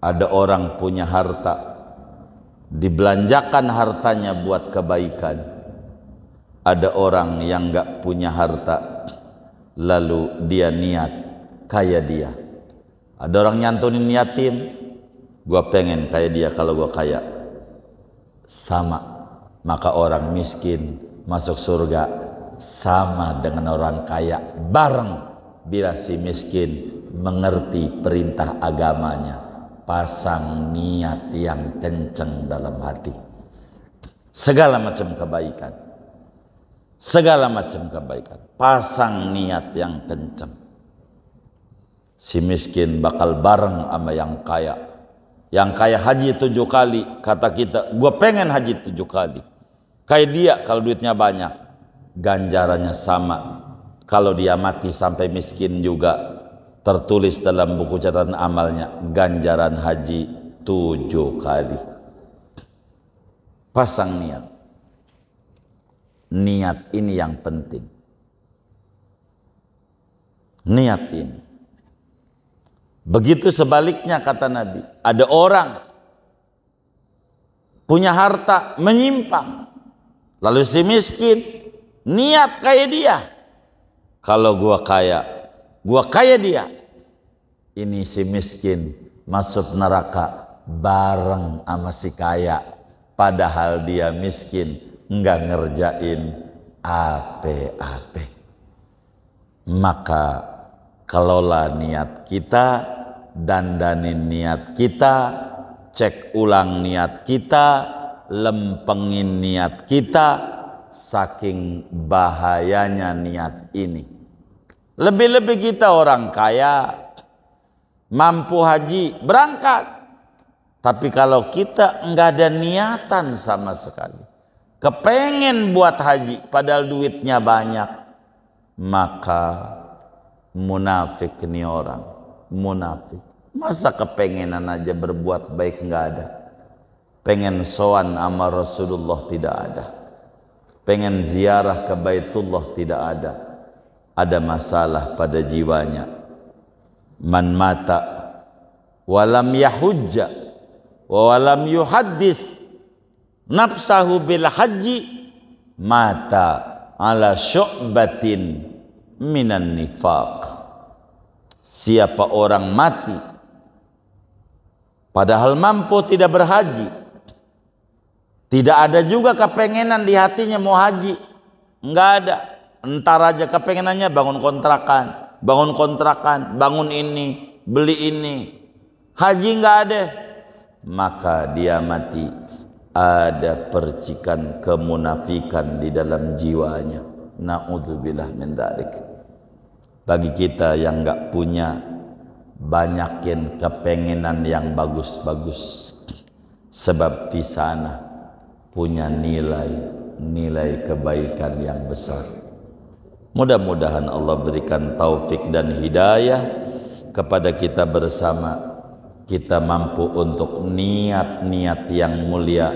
Ada orang punya harta, dibelanjakan hartanya buat kebaikan. Ada orang yang gak punya harta, lalu dia niat kayak dia. Ada orang nyantunin yatim, gua pengen kayak dia kalau gua kaya. Sama, maka orang miskin masuk surga sama dengan orang kaya bareng, bila si miskin mengerti perintah agamanya. Pasang niat yang kenceng dalam hati. Segala macam kebaikan, segala macam kebaikan, pasang niat yang kenceng. Si miskin bakal bareng sama yang kaya. Yang kaya haji 7 kali, kata kita, gue pengen haji 7 kali. Kayak dia kalau duitnya banyak, ganjarannya sama. Kalau dia mati sampai miskin juga, tertulis dalam buku catatan amalnya, ganjaran haji 7 kali. Pasang niat. Niat ini yang penting. Niat ini. Begitu sebaliknya kata Nabi, ada orang punya harta menyimpang, lalu si miskin niat kayak dia. Kalau gua kaya dia. Ini si miskin masuk neraka bareng sama si kaya, padahal dia miskin enggak ngerjain apa-apa. Maka kelola niat kita, dandanin niat kita, cek ulang niat kita, lempengin niat kita. Saking bahayanya niat ini. Lebih-lebih kita orang kaya, mampu haji, berangkat. Tapi kalau kita enggak ada niatan sama sekali, kepengen buat haji padahal duitnya banyak, maka munafik nih orang, munafik. Masa kepengenan aja berbuat baik enggak ada. Pengen sowan sama Rasulullah tidak ada. Pengen ziarah ke Baitullah tidak ada. Ada masalah pada jiwanya. Man mata walam yahujja walam yuhaddis nafsahu bil haji mata ala syu'batin minan nifaq. Siapa orang mati padahal mampu tidak berhaji, tidak ada juga kepengenan di hatinya mau haji, enggak ada. Entar aja kepengenannya bangun kontrakan, bangun ini, beli ini. Haji enggak ada. Maka dia mati, ada percikan kemunafikan di dalam jiwanya. Na'udzubillah min dzalik. Bagi kita yang enggak punya, banyakin kepengenan yang bagus-bagus. Sebab di sana punya nilai kebaikan yang besar. Mudah-mudahan Allah berikan taufik dan hidayah kepada kita bersama. Kita mampu untuk niat-niat yang mulia,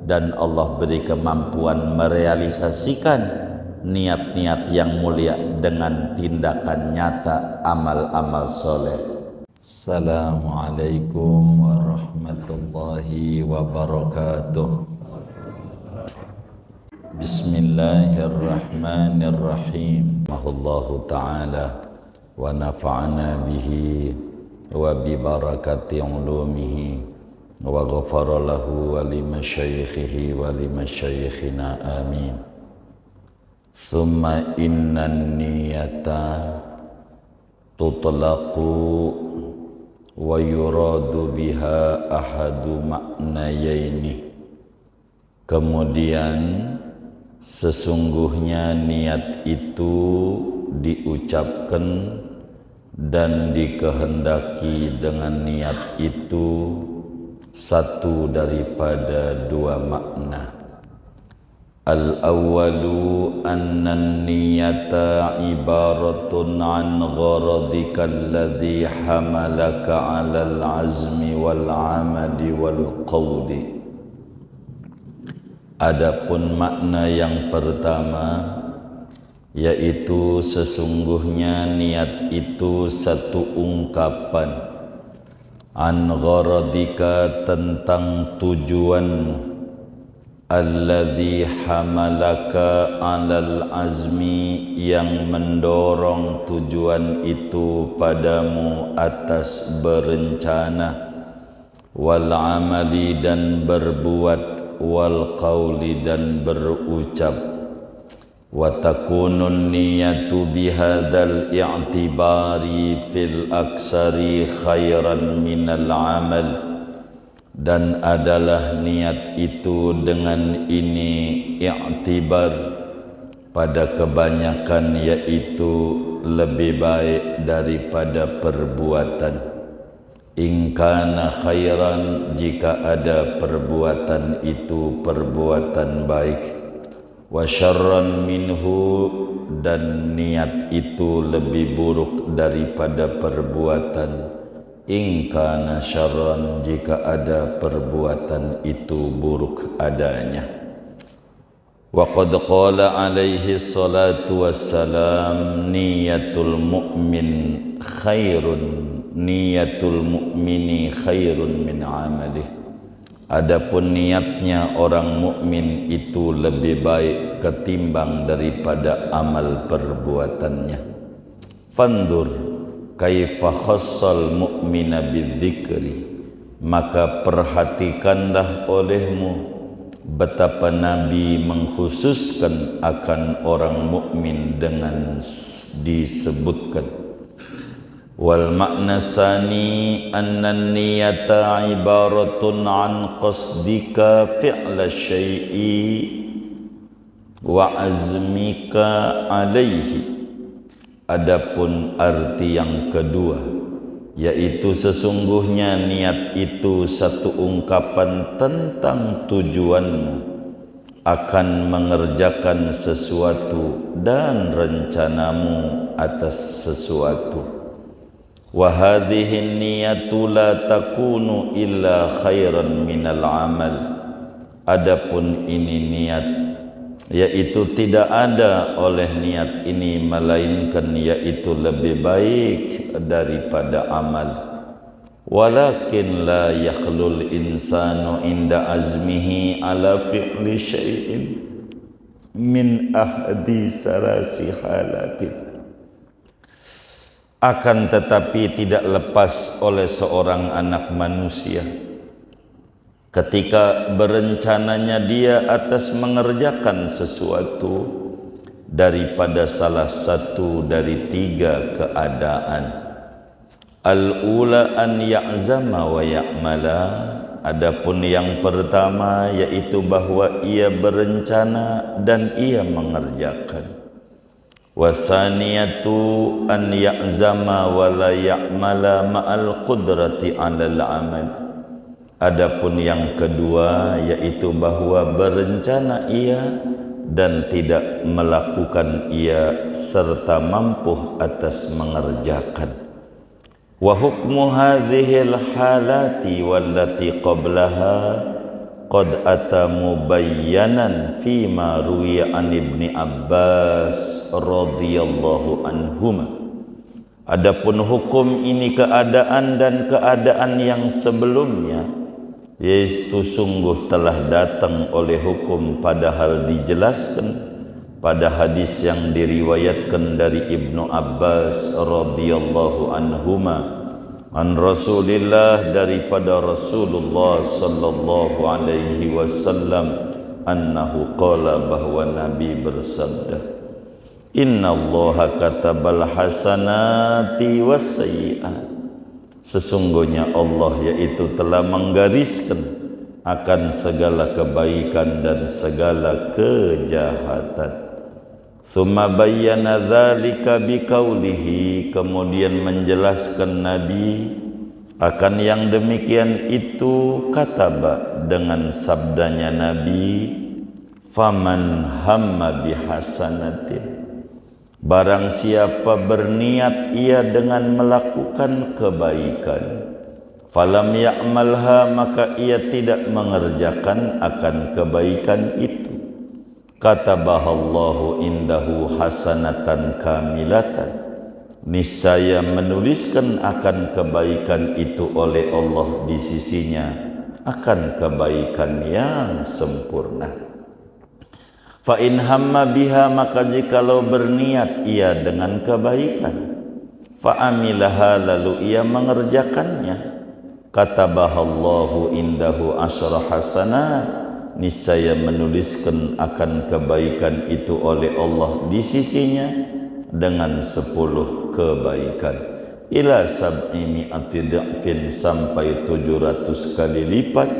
dan Allah beri kemampuan merealisasikan niat-niat yang mulia dengan tindakan nyata, amal-amal soleh. Assalamualaikum warahmatullahi wabarakatuh. Bismillahirrahmanirrahim. Allahu ta'ala wa nafa'ana bihi wa bi barakati ulumihi wa ghafara lahu wa li masyayikhihi wa li masyayikhina amin. Thumma innan niyata tutlaqu wa yuradu biha ahadu ma'nayaini. Kemudian sesungguhnya niat itu diucapkan dan dikehendaki dengan niat itu satu daripada dua makna. Al-awwalu anna niyata ibaratun an gharadika alladhi hamalaka 'alal azmi wal 'amali wal qawli. Adapun makna yang pertama, yaitu sesungguhnya niat itu satu ungkapan an gharadika tentang tujuanmu, alladzi hamalaka alal azmi yang mendorong tujuan itu padamu atas berencana, wal amali dan berbuat, wal qauli dan berucap. Wa takunun niyatu bihadzal i'tibari fil aksari khairan minal amal, dan adalah niat itu dengan ini i'tibar pada kebanyakan, yaitu lebih baik daripada perbuatan. In kana khairan, jika ada perbuatan itu perbuatan baik, wa syarran minhu, dan niat itu lebih buruk daripada perbuatan. In kana syarran, jika ada perbuatan itu buruk adanya. Wa qad qala alaihi salatu wassalam, niyatul mu'min khairun, niyatul mu'mini khairun min amalih. Adapun niatnya orang mukmin itu lebih baik ketimbang daripada amal perbuatannya. Fandur kaifa khassal mu'mina bidzikri, maka perhatikanlah olehmu betapa Nabi mengkhususkan akan orang mukmin dengan disebutkan. Wal makna sani anna niyata ibaratun an qasdika fi'la syai'i wa azmika alaihi. Adapun arti yang kedua, yaitu sesungguhnya niat itu satu ungkapan tentang tujuanmu akan mengerjakan sesuatu dan rencanamu atas sesuatu. Wa hadhihi niyatu la takunu illa khairan minal amal. Adapun ini niat, yaitu tidak ada oleh niat ini melainkan yaitu lebih baik daripada amal. Walakin la yakhlul insanu inda azmihi ala fi'li syai'in min ahdi sarasi halatin. Akan tetapi tidak lepas oleh seorang anak manusia ketika berencananya dia atas mengerjakan sesuatu daripada salah satu dari tiga keadaan. Al-ula an ya'zama wa ya'mala. Adapun yang pertama yaitu bahwa ia berencana dan ia mengerjakan. Wasaniyatu an ya'zama wa la ya'mala ma'al qudrati 'alal 'amal. Adapun yang kedua yaitu bahwa berencana ia dan tidak melakukan ia serta mampu atas mengerjakan. Wa hukmu hadhil halati wallati qablaha qad ata mubayyanan fima ruwiya an Ibni Abbas radhiyallahu anhuma. Adapun hukum ini keadaan dan keadaan yang sebelumnya, yaitu sungguh telah datang oleh hukum padahal dijelaskan pada hadis yang diriwayatkan dari Ibnu Abbas radhiyallahu anhuma an Rasulillah, daripada Rasulullah sallallahu alaihi wasallam, annahu qala, bahwa Nabi bersabda, innallaha katabal hasanati wassayyi'at. Sesungguhnya Allah yaitu telah menggariskan akan segala kebaikan dan segala kejahatan. Summa bayyana dzalika biqaulihi, kemudian menjelaskan Nabi akan yang demikian itu kataba dengan sabdanya Nabi, faman hamma bihasanatin, barang siapa berniat ia dengan melakukan kebaikan, falam ya'malha, maka ia tidak mengerjakan akan kebaikan itu, katabahallahu indahu hasanatan kamilatan, niscaya menuliskan akan kebaikan itu oleh Allah di sisinya akan kebaikan yang sempurna. Fa in hamma biha, maka jikalau berniat ia dengan kebaikan, fa amilaha, lalu ia mengerjakannya, katabahallahu indahu asyra hasanat, niscaya menuliskan akan kebaikan itu oleh Allah di sisinya dengan 10 kebaikan, ila sab'i mi'ati dha'fin, sampai 700 kali lipat,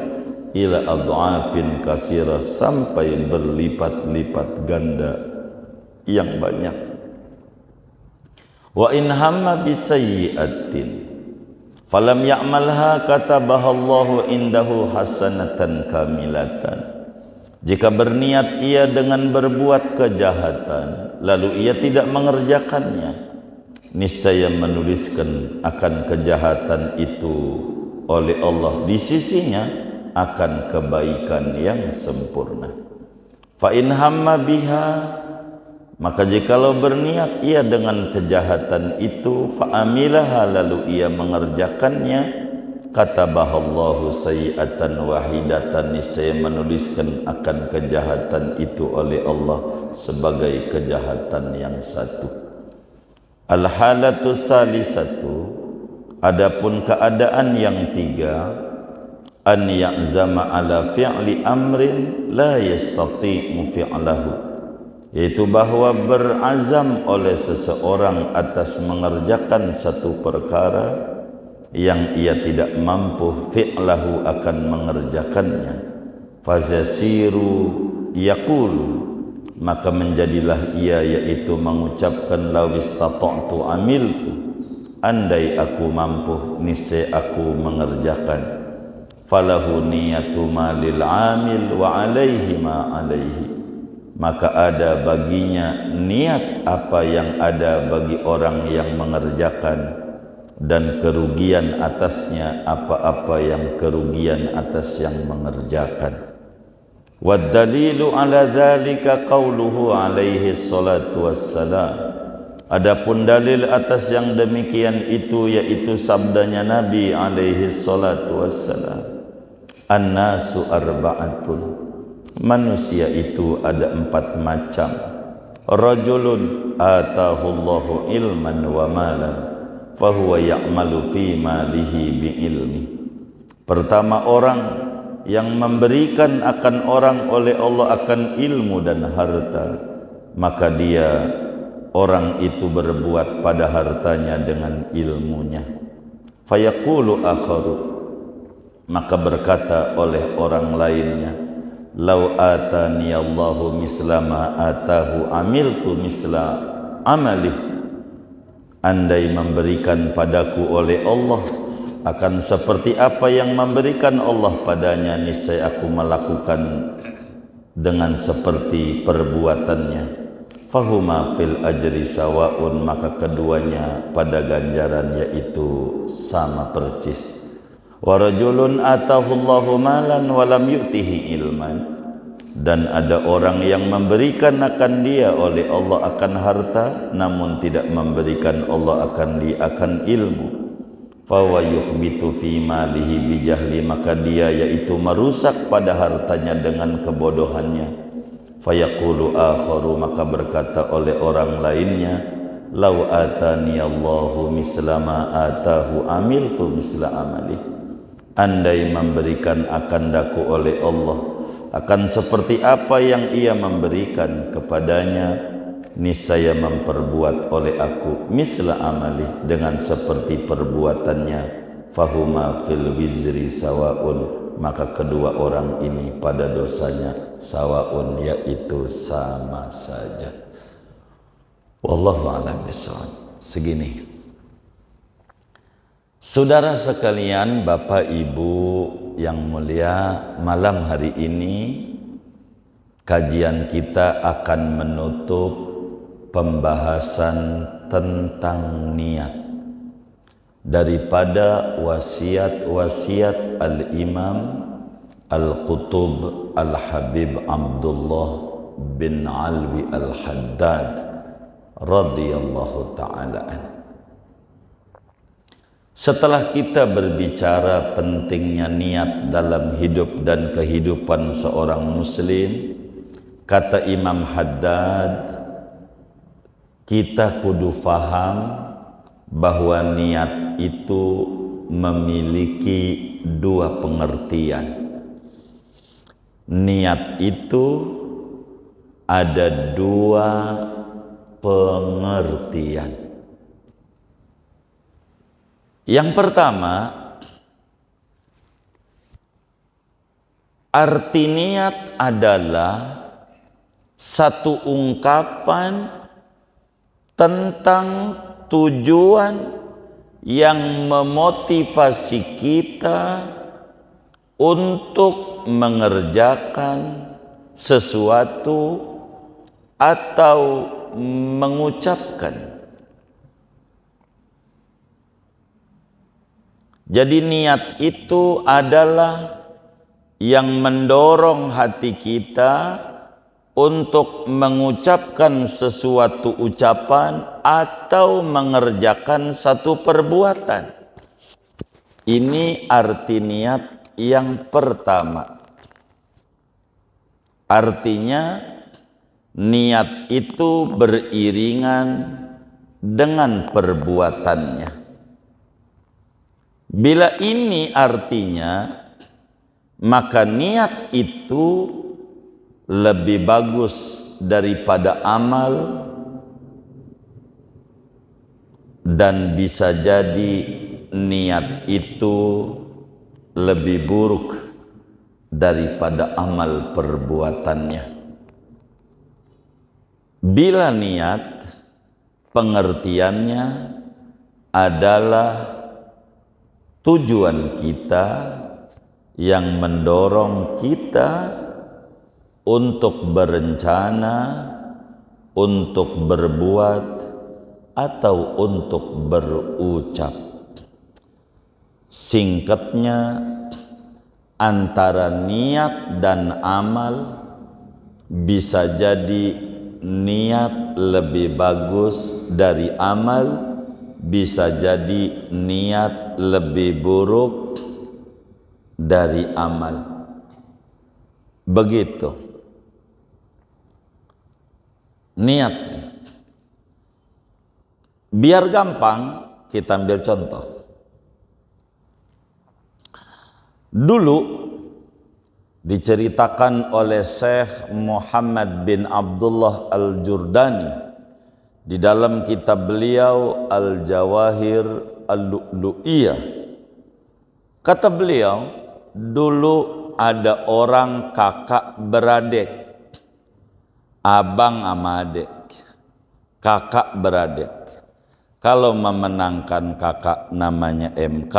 ila adha'afin kasira, sampai berlipat-lipat ganda yang banyak. Wa in hamma bisayyi'atin falam ya'malha, katabahallahu indahu hasanatan kamilatan. Jika berniat ia dengan berbuat kejahatan, lalu ia tidak mengerjakannya, niscaya menuliskan akan kejahatan itu oleh Allah di sisinya akan kebaikan yang sempurna. Fa in hamma biha, maka jikalau berniat ia dengan kejahatan itu, fa amilaha, lalu ia mengerjakannya, katabahallahu sayyi'atan wahidatan, niscaya menuliskan akan kejahatan itu oleh Allah sebagai kejahatan yang satu. Al-halatu salisatu, adapun keadaan yang tiga, an ya'zama ala fi'li amrin la yastati'u fi'lahu, yaitu bahwa berazam oleh seseorang atas mengerjakan satu perkara yang ia tidak mampu fi'lahu akan mengerjakannya, fazasiru yaqulu, maka menjadilah ia yaitu mengucapkan lawis tata'tu amiltu, andai aku mampu niscaya aku mengerjakan, falahu niyatu ma lil amil wa alaihi ma alaihi, maka ada baginya niat apa yang ada bagi orang yang mengerjakan, dan kerugian atasnya apa-apa yang kerugian atas yang mengerjakan. Wad dalilu ala dzalika qauluhu alaihi salatu wassalam, adapun dalil atas yang demikian itu yaitu sabdanya Nabi alaihi salatu wassalam, annasu arba'atun, manusia itu ada 4 macam. Rajulun atahullahu ilman wa malan fahuwa ya'malu fi malihi bi'ilmi. Pertama, orang yang memberikan akan orang oleh Allah akan ilmu dan harta, maka dia orang itu berbuat pada hartanya dengan ilmunya. Fayaqulu akharu, maka berkata oleh orang lainnya, lau atani Allahu misla ma atahu amiltu misla amalih, andai memberikan padaku oleh Allah akan seperti apa yang memberikan Allah padanya, niscaya aku melakukan dengan seperti perbuatannya. Fahuma fil ajri sawaun, maka keduanya pada ganjaran yaitu sama percis. Wa rajulun atahu Allahu malan wa lam yu'tihi ilman, dan ada orang yang memberikan akan dia oleh Allah akan harta, namun tidak memberikan Allah akan dia akan ilmu. Fa wa yukhbitu fi malihi bijahli, maka dia yaitu merusak pada hartanya dengan kebodohannya. Fa yaqulu akharu, maka berkata oleh orang lainnya, lau atani Allahu misla ma atahu amiltu misla amalih, andai memberikan akan daku oleh Allah akan seperti apa yang ia memberikan kepadanya, niscaya memperbuat oleh aku misla amali, dengan seperti perbuatannya. Fahuma fil wizri sawaun, maka kedua orang ini pada dosanya sawaun, yaitu sama saja. Wallahu a'lam bishawab. Segini, saudara sekalian, Bapak Ibu yang mulia, malam hari ini kajian kita akan menutup pembahasan tentang niat daripada wasiat-wasiat Al-Imam Al-Qutub Al-Habib Abdullah bin Alwi Al-Haddad radhiyallahu ta'ala anhu. Setelah kita berbicara pentingnya niat dalam hidup dan kehidupan seorang muslim, kata Imam Haddad, kita kudu faham bahwa niat itu memiliki dua pengertian. Niat itu ada dua pengertian. Yang pertama, arti niat adalah satu ungkapan tentang tujuan yang memotivasi kita untuk mengerjakan sesuatu atau mengucapkan. Jadi niat itu adalah yang mendorong hati kita untuk mengucapkan sesuatu ucapan atau mengerjakan satu perbuatan. Ini arti niat yang pertama. Artinya niat itu beriringan dengan perbuatannya. Bila ini artinya, maka niat itu lebih bagus daripada amal, dan bisa jadi niat itu lebih buruk daripada amal perbuatannya. Bila niat pengertiannya adalah tujuan kita yang mendorong kita untuk berencana, untuk berbuat, atau untuk berucap. Singkatnya, antara niat dan amal bisa jadi niat lebih bagus dari amal, bisa jadi niat lebih buruk dari amal. Begitu. Niat. Biar gampang, kita ambil contoh. Dulu diceritakan oleh Syekh Muhammad bin Abdullah Al-Jurdani di dalam kitab beliau Al-Jawahir Al-Lu'lu'iyah. Kata beliau, dulu ada orang kakak beradik, abang sama adik, kakak beradik. Kalau memenangkan kakak namanya MK,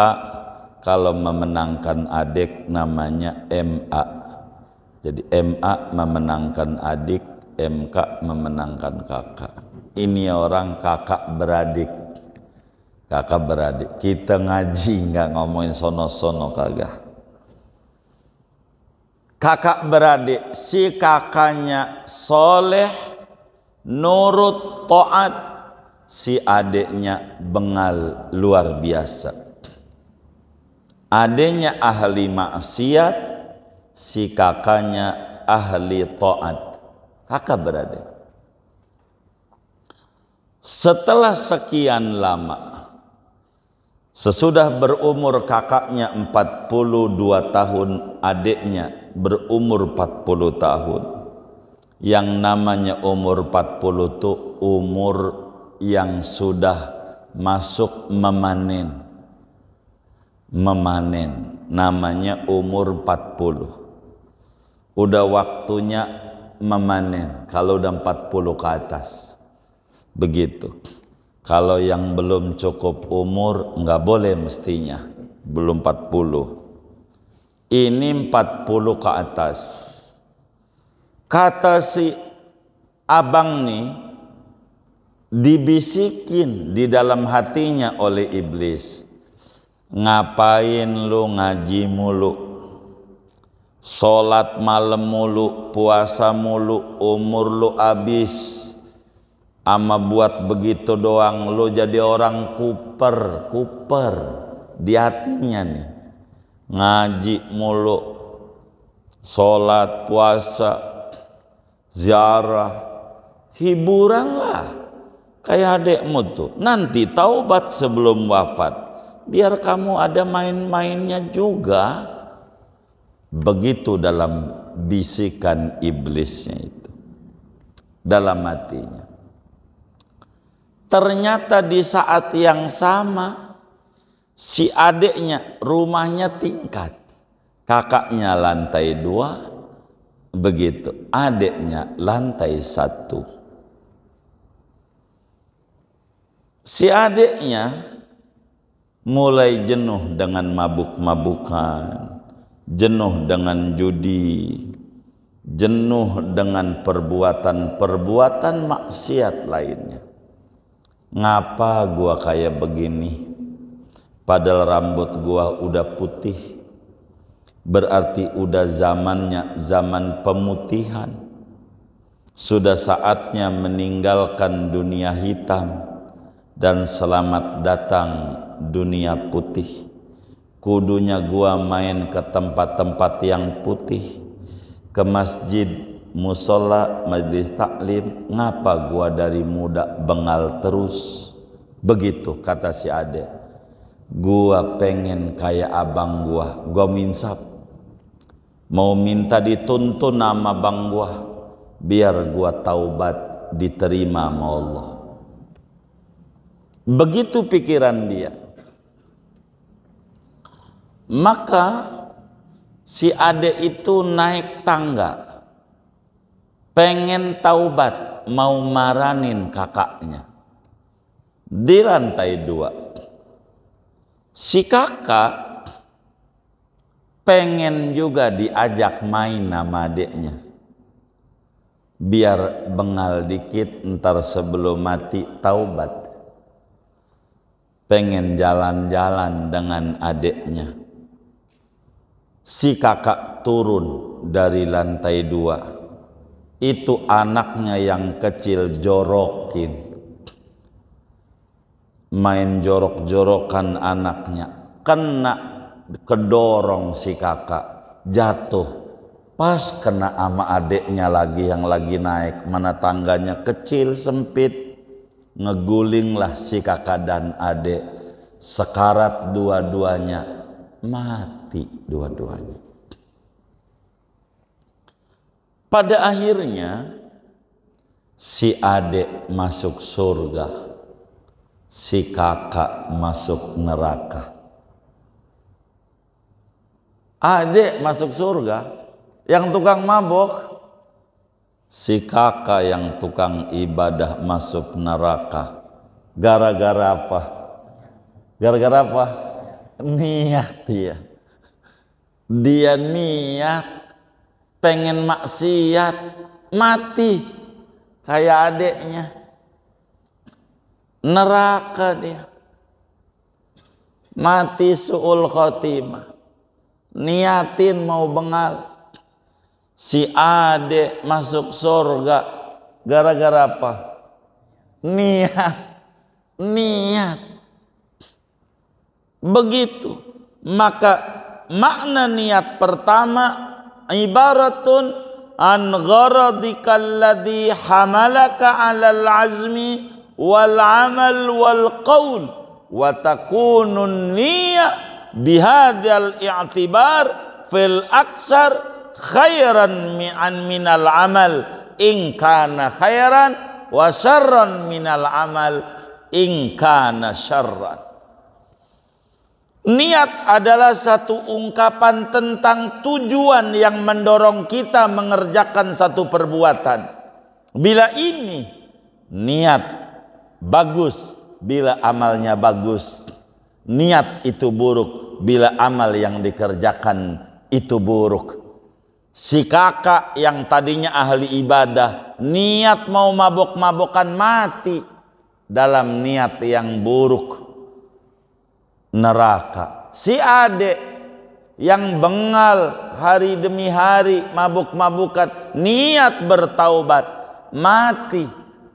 kalau memenangkan adik namanya MA. Jadi MA memenangkan adik, MK memenangkan kakak. Ini orang kakak beradik. Kakak beradik. Kita ngaji nggak ngomongin sono-sono kagak. Kakak beradik, si kakaknya soleh, nurut, taat, si adiknya bengal luar biasa. Adiknya ahli maksiat, si kakaknya ahli taat. Kakak beradik. Setelah sekian lama, sesudah berumur kakaknya 42 tahun, adiknya berumur 40 tahun. Yang namanya umur 40 itu umur yang sudah masuk memanen. Memanen, namanya umur 40. Udah waktunya memanen kalau udah 40 ke atas. Begitu. Kalau yang belum cukup umur nggak boleh mestinya, belum 40. Ini 40 ke atas. Kata si abang nih, dibisikin di dalam hatinya oleh iblis. Ngapain lu ngaji mulu, sholat malam mulu, puasa mulu, umur lu habis. Ama buat begitu doang lu jadi orang kuper. di hatinya nih, ngaji mulu, sholat, puasa, ziarah, hiburan lah. Kayak adekmu tuh, nanti taubat sebelum wafat, biar kamu ada main-mainnya juga. Begitu dalam bisikan iblisnya itu dalam hatinya. Ternyata di saat yang sama si adiknya rumahnya tingkat, kakaknya lantai 2, begitu adiknya lantai 1. Si adiknya mulai jenuh dengan mabuk-mabukan, jenuh dengan judi, jenuh dengan perbuatan-perbuatan maksiat lainnya. Ngapa gua kayak begini? Padahal rambut gua udah putih. Berarti udah zamannya zaman pemutihan. Sudah saatnya meninggalkan dunia hitam dan selamat datang dunia putih. Kudunya gua main ke tempat-tempat yang putih, ke masjid, musola, majlis taklim. Ngapa gua dari muda bengal terus? Begitu kata si ade. Gua pengen kayak abang gua minsap, mau minta dituntun nama abang gua, biar gua taubat diterima sama Allah. Begitu pikiran dia. Maka si ade itu naik tangga, pengen taubat, mau maranin kakaknya. Di lantai 2, si kakak pengen juga diajak main sama adeknya, biar bengal dikit, ntar sebelum mati taubat. Pengen jalan-jalan dengan adeknya. Si kakak turun dari lantai 2, itu anaknya yang kecil jorokin, main jorok-jorokan anaknya, kena kedorong si kakak, jatuh, pas kena ama adeknya lagi yang lagi naik, mana tangganya kecil sempit, ngegulinglah si kakak dan adek, sekarat dua-duanya, mati dua-duanya. Pada akhirnya si adek masuk surga, si kakak masuk neraka. Adek masuk surga, yang tukang mabok, si kakak yang tukang ibadah masuk neraka. Gara-gara apa? Gara-gara apa? Niat dia. Dia niat pengen maksiat, mati kayak adeknya. Neraka dia. Mati su'ul khotimah. Niatin mau bengal. Si adek masuk surga gara-gara apa? Niat. Begitu. Maka makna niat pertama ibaratun an gharadika alladhi hamalaka 'alal 'azmi wal 'amal wal qaul wa takunu niyyah bihadzal i'tibar fil aksar khairan minal amal in kana khairan wa syarran minal amal in kana syarran. Niat adalah satu ungkapan tentang tujuan yang mendorong kita mengerjakan satu perbuatan. Bila ini niat bagus, bila amalnya bagus. Niat itu buruk bila amal yang dikerjakan itu buruk. Si kakak yang tadinya ahli ibadah, niat mau mabok-mabokan, mati dalam niat yang buruk, neraka. Si adik yang bengal hari demi hari mabuk-mabukan, niat bertaubat, mati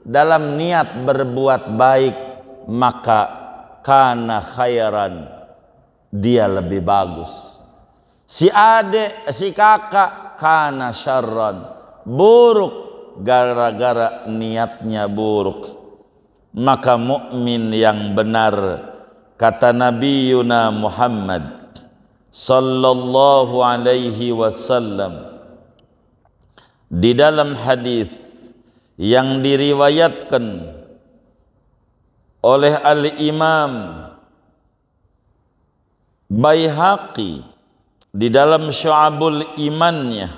dalam niat berbuat baik, maka kana khairan, dia lebih bagus. Si adik, si kakak kana syarran, buruk gara-gara niatnya buruk. Maka mukmin yang benar, kata Nabi Yuna Muhammad sallallahu alaihi wasallam di dalam hadis yang diriwayatkan oleh Al-Imam Baihaqi di dalam Syu'abul Imannya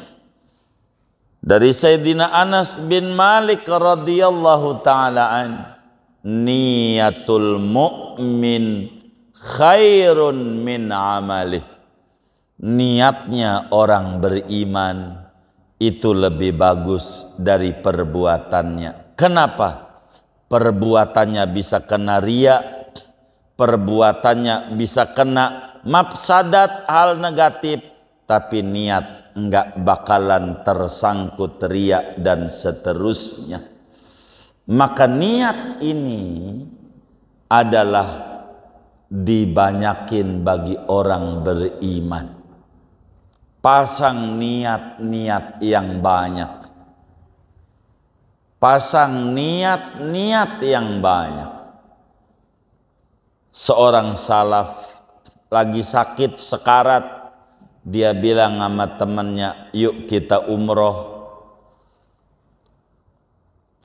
dari Sayyidina Anas bin Malik radhiyallahu ta'ala an, niyatul mu'min khairun min amalih. Niatnya orang beriman itu lebih bagus dari perbuatannya. Kenapa? Perbuatannya bisa kena riya, perbuatannya bisa kena mafsadat, hal negatif, tapi niat enggak bakalan tersangkut riya dan seterusnya. Maka niat ini adalah dibanyakin bagi orang beriman. Pasang niat-niat yang banyak. Pasang niat-niat yang banyak. Seorang salaf lagi sakit sekarat, dia bilang sama temannya, yuk kita umroh,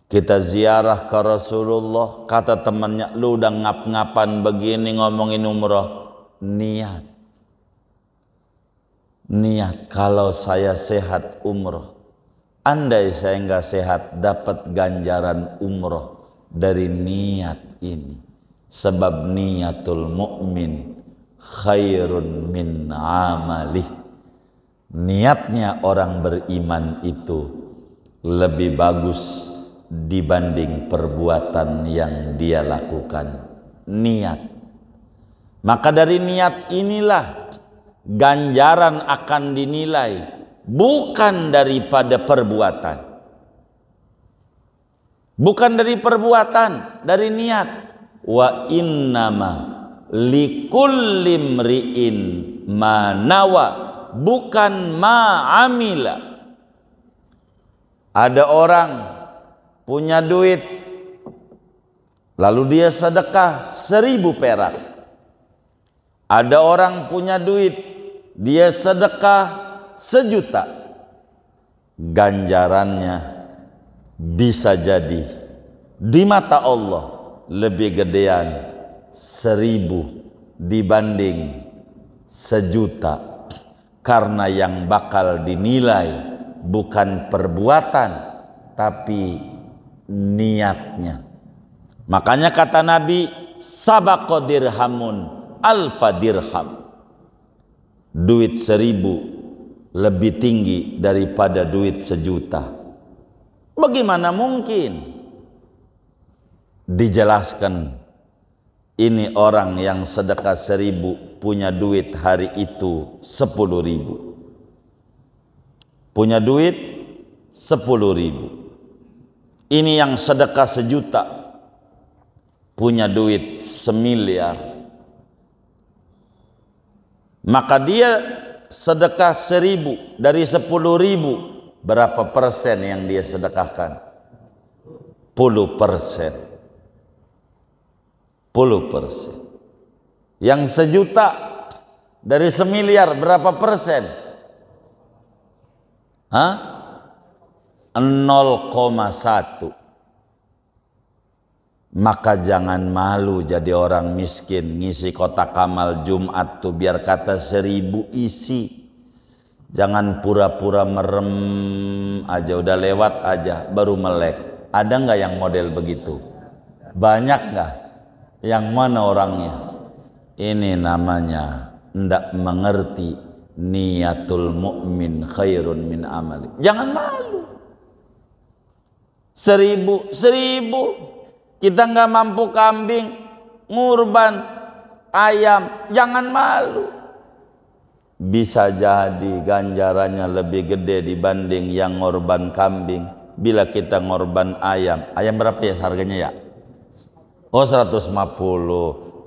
kita ziarah ke Rasulullah. Kata temannya, lu udah ngap-ngapan begini ngomongin umroh. Niat kalau saya sehat umroh. Andai saya enggak sehat, dapat ganjaran umroh dari niat ini. Sebab niatul mukmin khairun min amalih. Niatnya orang beriman itu lebih bagus dibanding perbuatan yang dia lakukan. Niat. Maka dari niat inilah ganjaran akan dinilai, bukan daripada perbuatan. Bukan dari perbuatan, dari niat. Wa innama likulli mri'in ma nawa, bukan ma amila. Ada orang punya duit, lalu dia sedekah 1000 perak. Ada orang punya duit, dia sedekah 1 juta. Ganjarannya bisa jadi di mata Allah lebih gedean 1000 dibanding 1 juta. Karena yang bakal dinilai bukan perbuatan, tapi niatnya. Makanya kata Nabi, sabaqa dirhamun alfa dirham. Duit 1000 lebih tinggi daripada duit 1 juta. Bagaimana mungkin? Dijelaskan, ini orang yang sedekah 1000 punya duit hari itu 10.000. Punya duit 10.000. Ini yang sedekah 1 juta punya duit 1.000.000.000. Maka dia sedekah 1000 dari 10.000, berapa persen yang dia sedekahkan? 10%. 10%. Yang 1 juta dari 1.000.000.000 berapa persen? 0,1. Maka jangan malu jadi orang miskin, ngisi kotak amal Jumat tuh biar kata 1000 isi. Jangan pura-pura merem aja, udah lewat aja baru melek. Ada nggak yang model begitu? Banyak nggak? Yang mana orangnya? Ini namanya ndak mengerti niatul mukmin khairun min amali. Jangan malu. 1000 kita nggak mampu kambing, ngurban ayam, jangan malu. Bisa jadi ganjarannya lebih gede dibanding yang ngorban kambing. Bila kita ngorban ayam, ayam berapa ya harganya ya? Oh 150.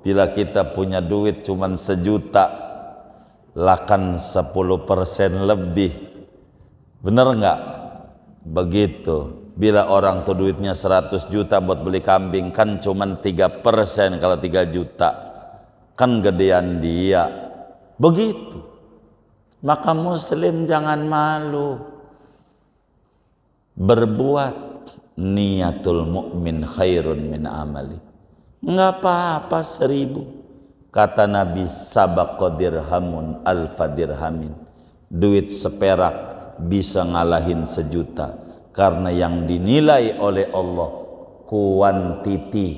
Bila kita punya duit cuman 1 juta, lakan 10% lebih. Bener nggak? Begitu. Bila orang tuh duitnya 100 juta buat beli kambing, kan cuman 3% kalau 3 juta. Kan gedean dia. Begitu. Maka muslim jangan malu. Berbuat niatul mu'min khairun min amali. Enggak apa-apa 1000. Kata Nabi, sabaqa dirhamun alfa dirhamin. Duit seperak bisa ngalahin 1 juta. Karena yang dinilai oleh Allah quality,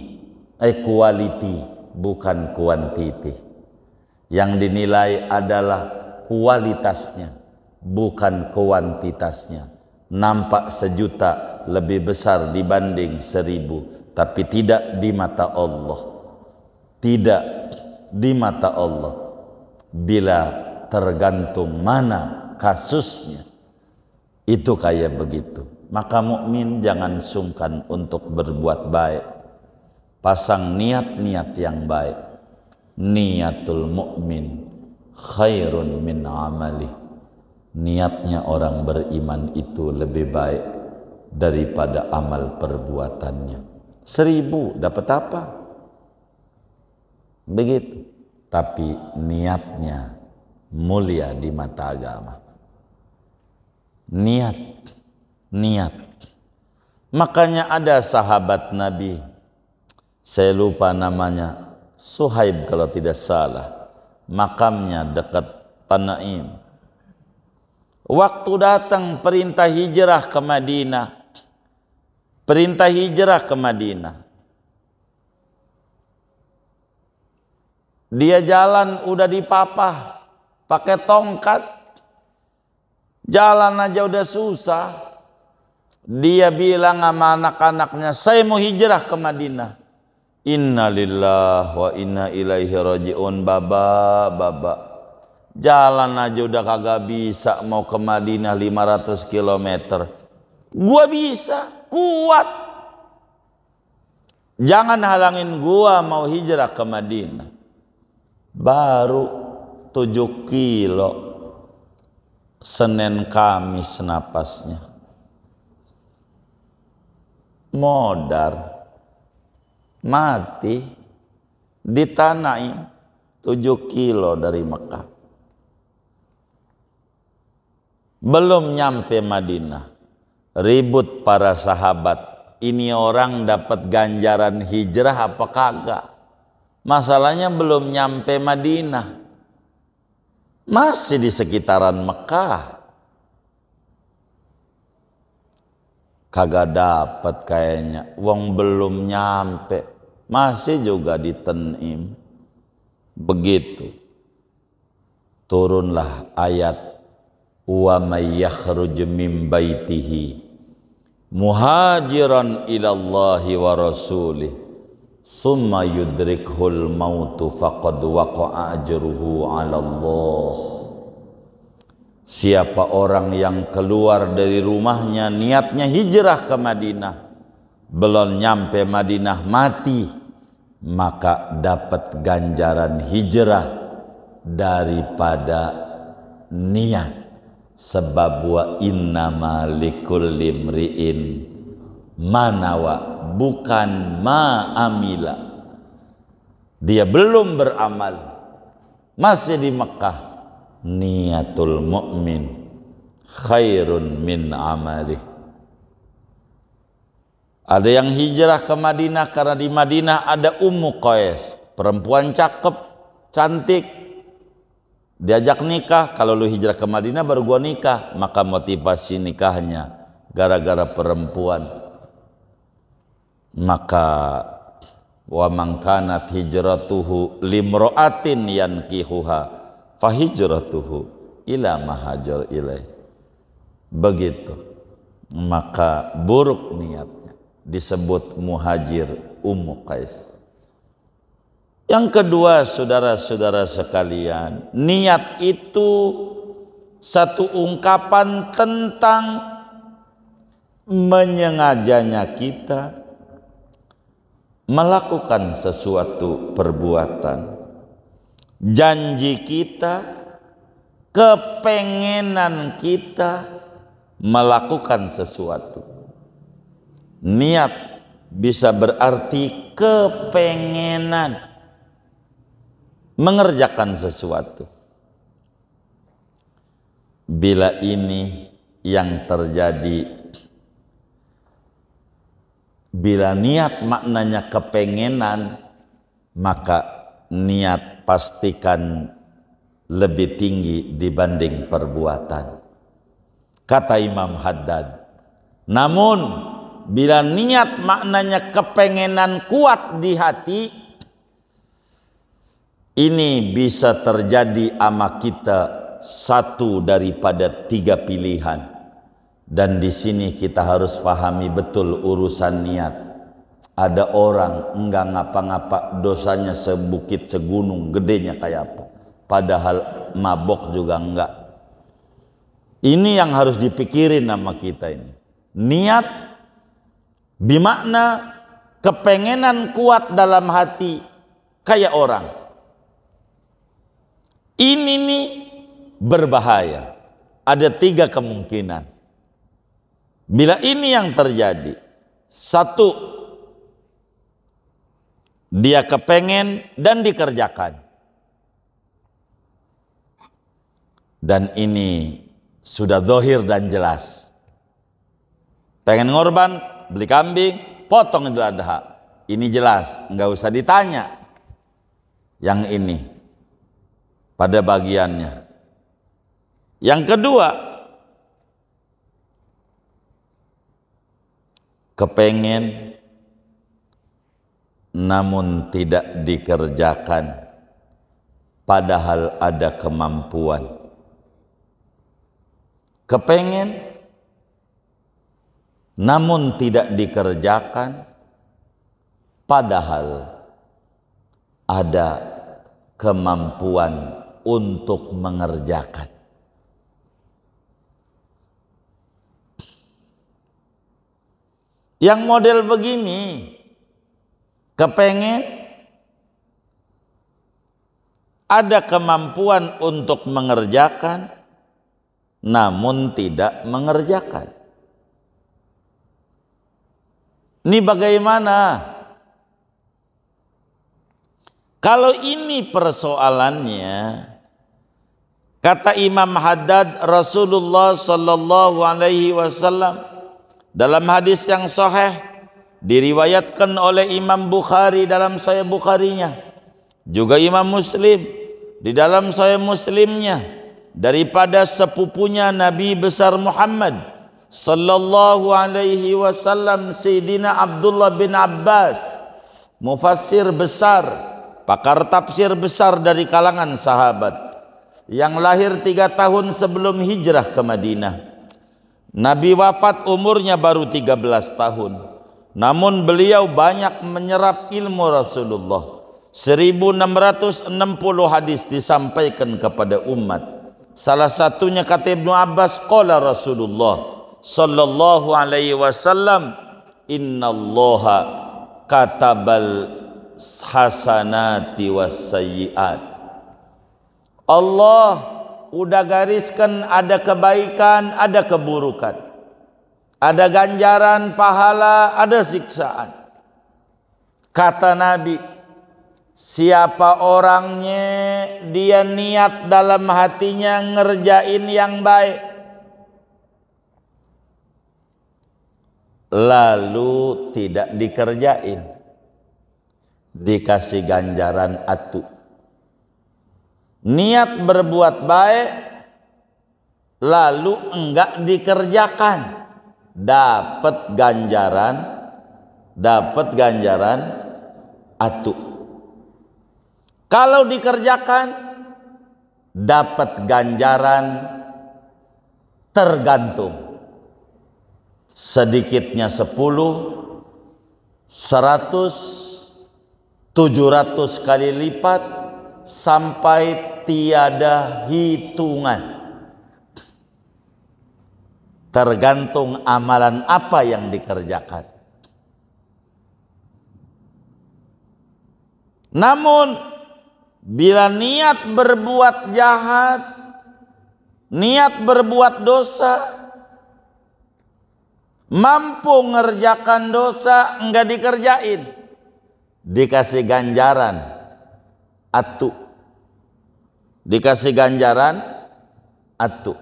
bukan quantity. Yang dinilai adalah kualitasnya, bukan kuantitasnya. Nampak 1 juta lebih besar dibanding 1000, tapi tidak di mata Allah. Tidak di mata Allah. Bila tergantung mana kasusnya, itu kayak begitu. Maka mukmin jangan sungkan untuk berbuat baik. Pasang niat-niat yang baik. Niatul mukmin khairun min amali. Niatnya orang beriman itu lebih baik daripada amal perbuatannya. 1000 dapat apa? Begitu. Tapi niatnya mulia di mata agama. Niat. Makanya ada sahabat Nabi, saya lupa namanya, Suhaib kalau tidak salah, makamnya dekat Tanaim. Waktu datang perintah hijrah ke Madinah. Dia jalan udah dipapah pakai tongkat. Jalan aja udah susah. Dia bilang sama anak-anaknya, saya mau hijrah ke Madinah. Inna lillahi wa inna ilaihi raji'un. Baba. Jalan aja udah kagak bisa, mau ke Madinah 500 km. Gua bisa, kuat. Jangan halangin gua mau hijrah ke Madinah. Baru 7 kilo. Senin Kamis napasnya. Modar. Mati. Di Tanaim 7 kilo dari Mekah. Belum nyampe Madinah, ribut para sahabat. Ini orang dapat ganjaran hijrah apa kagak? Masalahnya belum nyampe Madinah, masih di sekitaran Mekah. Kagak dapat kayaknya, wong belum nyampe, masih juga di Tanim. Begitu turunlah ayat, wa may yakhruj min baitihi muhajiran ilallahi wa rasulih summa yudrikhul mautu faqad waqa'a ajruhu 'ala Allah. Siapa orang yang keluar dari rumahnya niatnya hijrah ke Madinah, belum nyampe Madinah mati, maka dapat ganjaran hijrah daripada niat. Sebab wa innama likulli imri'in manawa, bukan ma'amila. Dia belum beramal, masih di Mekah. Niatul mu'min khairun min amalih. Ada yang hijrah ke Madinah karena di Madinah ada Ummu Qais, perempuan cakep, cantik. Diajak nikah, kalau lu hijrah ke Madinah baru gua nikah. Maka motivasi nikahnya gara-gara perempuan. Maka wa man kanat hijratuhu limra'atin yankihuha fahijratuhu ila ma hajar ilaih. Begitu. Maka buruk niatnya, disebut muhajir Ummu Qais. Yang kedua, saudara-saudara sekalian, niat itu satu ungkapan tentang menyengajanya kita melakukan sesuatu perbuatan, janji kita, kepengenan kita melakukan sesuatu. Niat bisa berarti kepengenan mengerjakan sesuatu. Bila ini yang terjadi, bila niat maknanya kepengenan, maka niat pastikan lebih tinggi dibanding perbuatan. Kata Imam Haddad, namun bila niat maknanya kepengenan kuat di hati, ini bisa terjadi ama kita satu daripada 3 pilihan. Dan di sini kita harus pahami betul urusan niat. Ada orang enggak ngapa-ngapa, dosanya sebukit segunung, gedenya kayak apa, padahal mabok juga enggak. Ini yang harus dipikirin sama kita ini. Niat bimakna kepengenan kuat dalam hati kayak orang. Ini nih berbahaya. Ada 3 kemungkinan. Bila ini yang terjadi, 1, dia kepengen dan dikerjakan. Dan ini sudah zahir dan jelas. Pengen ngorban, beli kambing, potong Idul Adha. Ini jelas, nggak usah ditanya. Yang ini pada bagiannya. Yang kedua, kepengen namun tidak dikerjakan padahal ada kemampuan. Kepengen namun tidak dikerjakan padahal ada kemampuan untuk mengerjakan. Yang model begini, kepengen, ada kemampuan untuk mengerjakan, namun tidak mengerjakan. Ini bagaimana? Kalau ini persoalannya, kata Imam Haddad, Rasulullah sallallahu alaihi wasallam dalam hadis yang sahih diriwayatkan oleh Imam Bukhari dalam Sahih Bukharinya, juga Imam Muslim di dalam Sahih Muslimnya, daripada sepupunya Nabi besar Muhammad sallallahu alaihi wasallam, Sayyidina Abdullah bin Abbas, mufassir besar, pakar tafsir besar dari kalangan sahabat, yang lahir 3 tahun sebelum hijrah ke Madinah. Nabi wafat umurnya baru 13 tahun. Namun beliau banyak menyerap ilmu Rasulullah. 1660 hadis disampaikan kepada umat. Salah satunya kata Ibnu Abbas, qala Rasulullah sallallahu alaihi wasallam, innallaha katabal hasanati was sayyiat. Allah udah gariskan ada kebaikan, ada keburukan, ada ganjaran, pahala, ada siksaan. Kata Nabi, siapa orangnya dia niat dalam hatinya ngerjain yang baik, lalu tidak dikerjain, dikasih ganjaran atu. Niat berbuat baik lalu enggak dikerjakan, dapat ganjaran atu. Kalau dikerjakan dapat ganjaran tergantung, sedikitnya 10, 100, 700 kali lipat sampai tiada hitungan. Tergantung amalan apa yang dikerjakan. Namun bila niat berbuat jahat, niat berbuat dosa, mampu ngerjakan dosa, enggak dikerjain, dikasih ganjaran atu, dikasih ganjaran atu.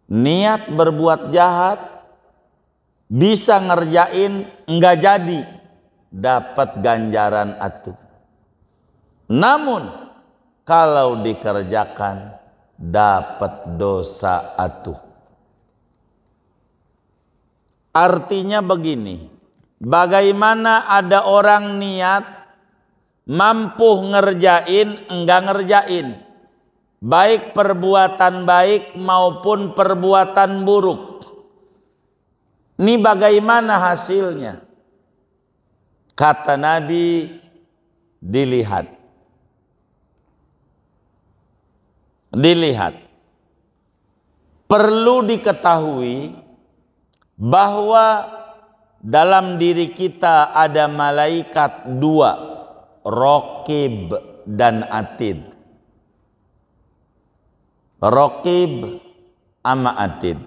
Niat berbuat jahat, bisa ngerjain, enggak jadi, dapat ganjaran atu. Namun kalau dikerjakan, dapat dosa atu. Artinya begini, bagaimana ada orang niat mampu ngerjain, enggak ngerjain, baik perbuatan baik maupun perbuatan buruk. Ini bagaimana hasilnya? Kata Nabi, dilihat. Dilihat. Perlu diketahui bahwa dalam diri kita ada malaikat dua, Raqib dan Atid. Raqib ama Atid.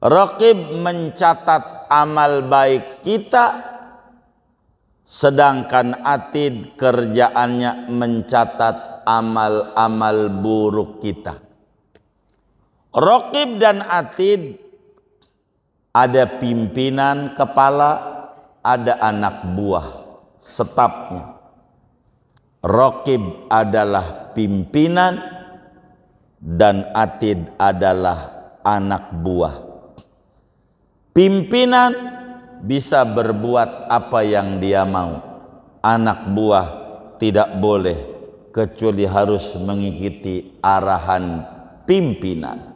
Raqib mencatat amal baik kita, sedangkan Atid kerjaannya mencatat amal-amal buruk kita. Raqib dan Atid, ada pimpinan kepala, ada anak buah, stafnya. Raqib adalah pimpinan dan Atid adalah anak buah. Pimpinan bisa berbuat apa yang dia mau. Anak buah tidak boleh, kecuali harus mengikuti arahan pimpinan.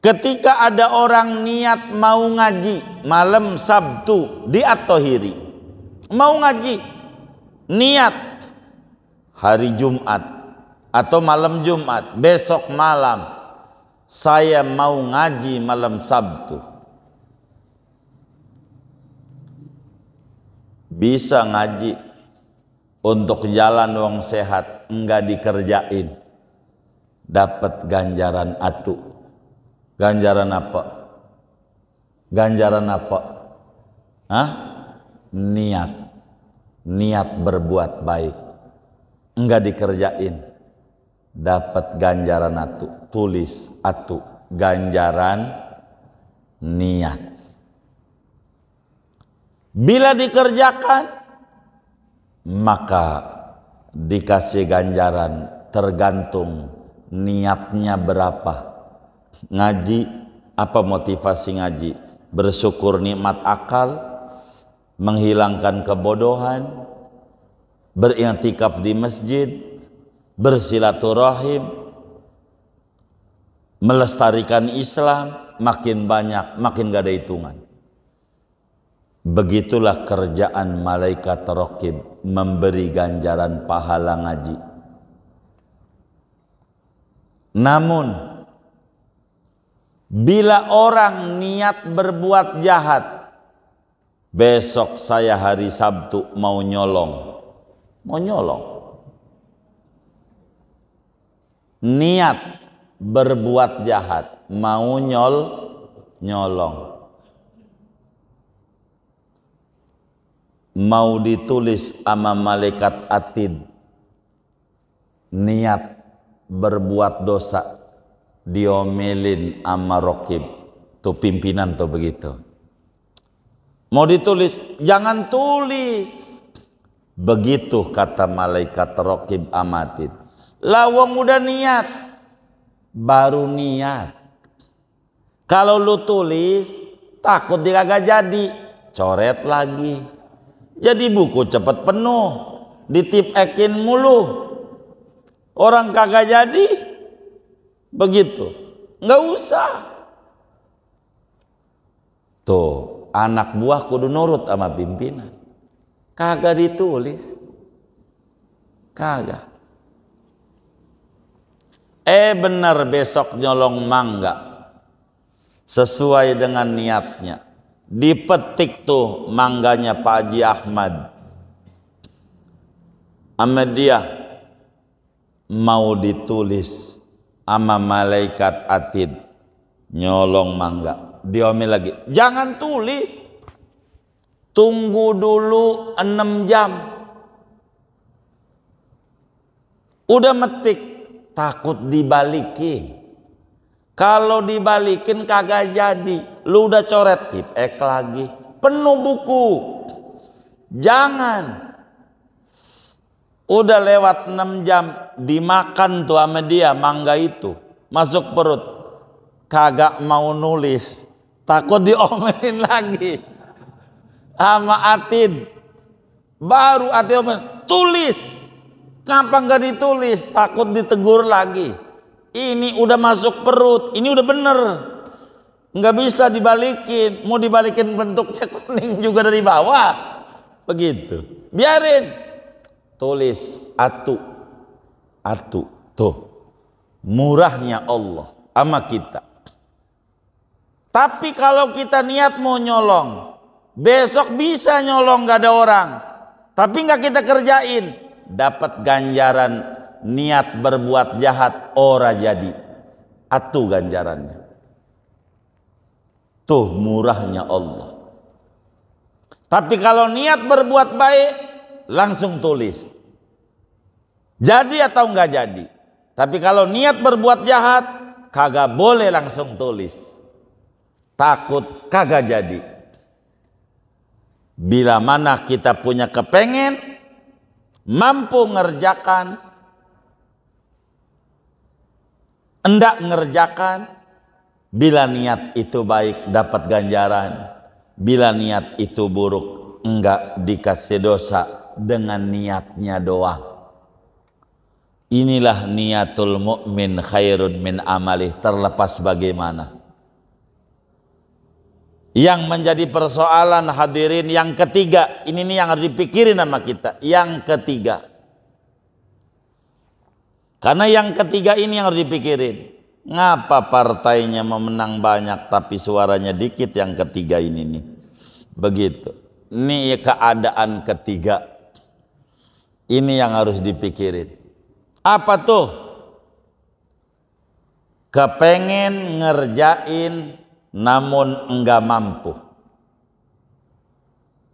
Ketika ada orang niat mau ngaji malam Sabtu di At-Thohiri, mau ngaji, niat hari Jumat atau malam Jumat, besok malam saya mau ngaji malam Sabtu, bisa ngaji untuk jalan wong sehat, enggak dikerjain, dapat ganjaran atu. Ganjaran apa? Ganjaran apa? Hah? Niat. Niat berbuat baik, enggak dikerjain, dapat ganjaran atu. Tulis atu, ganjaran niat. Bila dikerjakan, maka dikasih ganjaran, tergantung niatnya berapa. Ngaji, apa motivasi ngaji? Bersyukur nikmat akal, menghilangkan kebodohan, beriktikaf di masjid, bersilaturahim, melestarikan Islam, makin banyak, makin gak ada hitungan. Begitulah kerjaan malaikat Raqib, memberi ganjaran pahala ngaji. Namun bila orang niat berbuat jahat, besok saya hari Sabtu mau nyolong, niat berbuat jahat, mau nyolong, mau ditulis sama malaikat Atid, niat berbuat dosa, diomelin sama Raqib, tuh pimpinan tuh begitu. Mau ditulis, jangan tulis. Begitu kata malaikat Raqib Atid. Lawang udah niat, baru niat. Kalau lu tulis, takut dia kagak jadi, coret lagi. Jadi buku cepet penuh, ditip-ekin mulu. Orang kagak jadi, begitu, nggak usah. Tuh, anak buah kudu nurut sama pimpinan. Kagak ditulis, kagak. Benar besok nyolong mangga sesuai dengan niatnya, dipetik tuh mangganya Pak Haji Ahmad sama dia, mau ditulis sama malaikat atid, nyolong mangga. Diomel lagi, jangan tulis, tunggu dulu 6 jam. Udah metik, takut dibalikin. Kalau dibalikin kagak jadi, lu udah coret tip ek lagi, penuh buku. Jangan. Udah lewat 6 jam, dimakan tuh sama dia mangga itu, masuk perut, kagak mau nulis, takut diomelin lagi sama atid. Baru atid omel, tulis. Kenapa nggak ditulis? Takut ditegur lagi. Ini udah masuk perut, ini udah bener, nggak bisa dibalikin. Mau dibalikin bentuknya kuning juga dari bawah, begitu. Biarin, tulis atu. Tuh murahnya Allah sama kita. Tapi kalau kita niat mau nyolong, besok bisa nyolong nggak ada orang, tapi nggak kita kerjain, dapat ganjaran niat berbuat jahat ora jadi. Atu ganjarannya. Tuh murahnya Allah. Tapi kalau niat berbuat baik, langsung tulis. Jadi atau enggak jadi. Tapi kalau niat berbuat jahat, kagak boleh langsung tulis. Takut kagak jadi. Bila mana kita punya kepengen, mampu ngerjakan, hendak ngerjakan, bila niat itu baik dapat ganjaran, bila niat itu buruk enggak dikasih dosa dengan niatnya doang. Inilah niatul mukmin khairun min amalih, terlepas bagaimana. Yang menjadi persoalan hadirin yang ketiga, ini nih yang harus dipikirin sama kita, yang ketiga. Karena yang ketiga ini yang harus dipikirin. Ngapa partainya memenang banyak tapi suaranya dikit yang ketiga ini nih. Begitu. Ini keadaan ketiga. Ini yang harus dipikirin. Apa tuh? Kepengen ngerjain namun enggak mampu.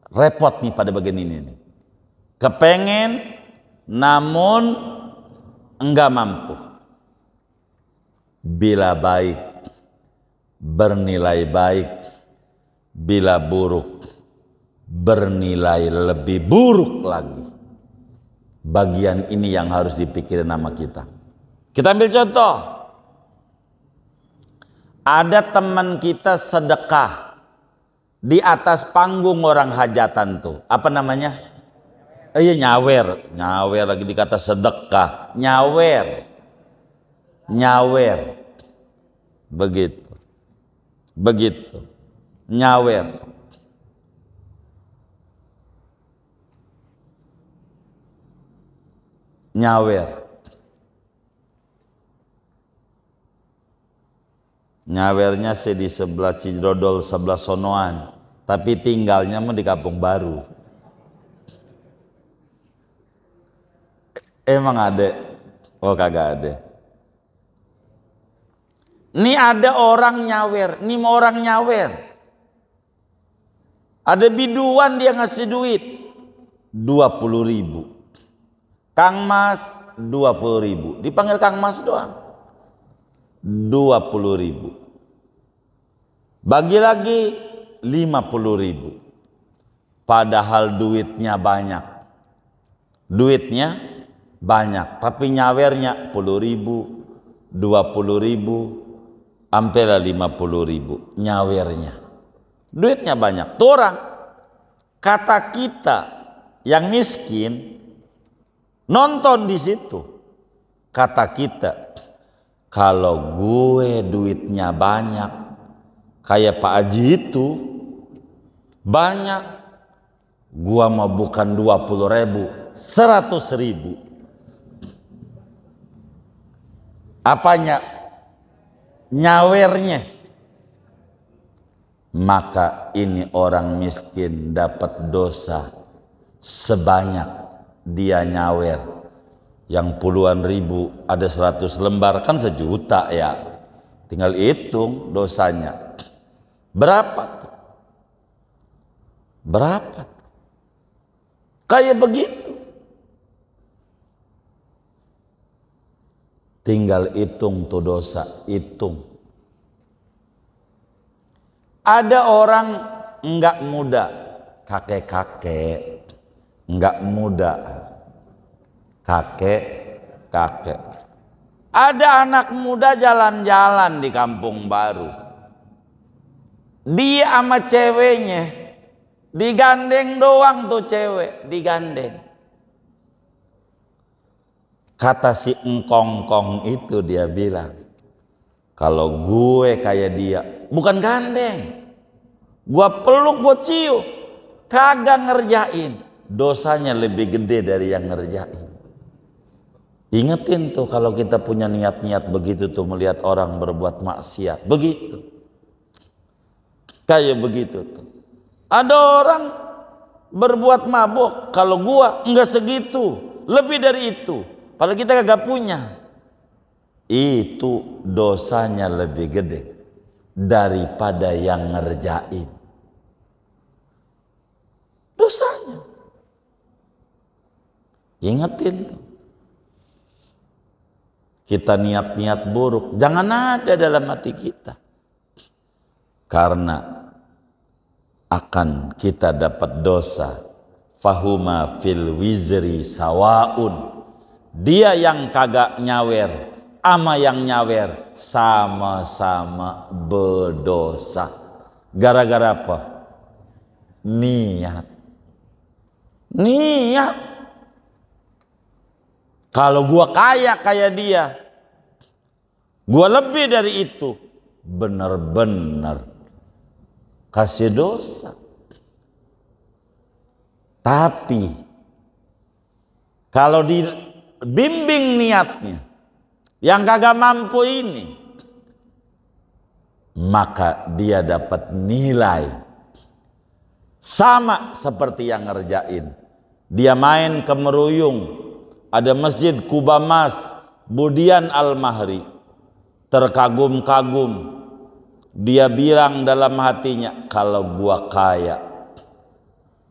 Repot nih pada bagian ini nih. Kepengen namun enggak mampu. Bila baik bernilai baik, bila buruk bernilai lebih buruk lagi. Bagian ini yang harus dipikirin sama kita. Kita ambil contoh. Ada teman kita sedekah di atas panggung orang hajatan tuh. Apa namanya? Iya, nyawer. Nyawer lagi dikata sedekah. Nyawer. Begitu. Nyawer. Nyawernya sih di sebelah Cidrodol, sebelah sonoan, tapi tinggalnya mah di Kampung Baru. Emang ada? Oh kagak ada. Ini ada orang nyawer, ini mau orang nyawer. Ada biduan dia ngasih duit 20.000. Kang Mas 20.000, dipanggil Kang Mas doang. 20.000. Bagi lagi 50.000. Padahal duitnya banyak. Tapi nyawernya 10.000, 20.000, ampelah 50.000 nyawernya. Duitnya banyak. Tuh orang, kata kita yang miskin nonton di situ, kata kita, kalau gue duitnya banyak kayak Pak Haji itu banyak, gua mau bukan 20.000, 100.000. Apanya? Nyawernya. maka ini orang miskin dapat dosa sebanyak dia nyawer. Yang puluhan ribu ada 100 lembar kan 1 juta ya, tinggal hitung dosanya berapa tuh, berapa tuh. Kayak begitu, tinggal hitung tuh dosa, hitung. Ada orang enggak muda, kakek-kakek enggak muda, kakek-kakek. Ada anak muda jalan-jalan di kampung baru, dia sama ceweknya digandeng doang tuh, cewek digandeng. Kata si engkongkong itu, dia bilang, kalau gue kayak dia, bukan gandeng, gue peluk, gue cium, kagak ngerjain, dosanya lebih gede dari yang ngerjain. Ingetin tuh kalau kita punya niat-niat begitu tuh, melihat orang berbuat maksiat begitu, kayak begitu tuh. Ada orang berbuat mabuk, kalau gua enggak segitu, lebih dari itu, padahal kita kagak punya. Itu dosanya lebih gede daripada yang ngerjain. Dosanya. Ingetin tuh. Kita niat-niat buruk jangan ada dalam hati kita, karena akan kita dapat dosa. Fahuma fil wizri sawaun, dia yang kagak nyawer ama yang nyawer sama-sama berdosa. Gara-gara apa? Niat. Niat. Kalau gua kaya kayak dia, gua lebih dari itu, benar-benar kasih dosa. Tapi kalau dibimbing niatnya yang kagak mampu ini, maka dia dapat nilai sama seperti yang ngerjain. Dia main ke Meruyung, ada Masjid Kubamas, Budian Al-Mahri, terkagum-kagum. Dia bilang dalam hatinya, kalau gua kaya,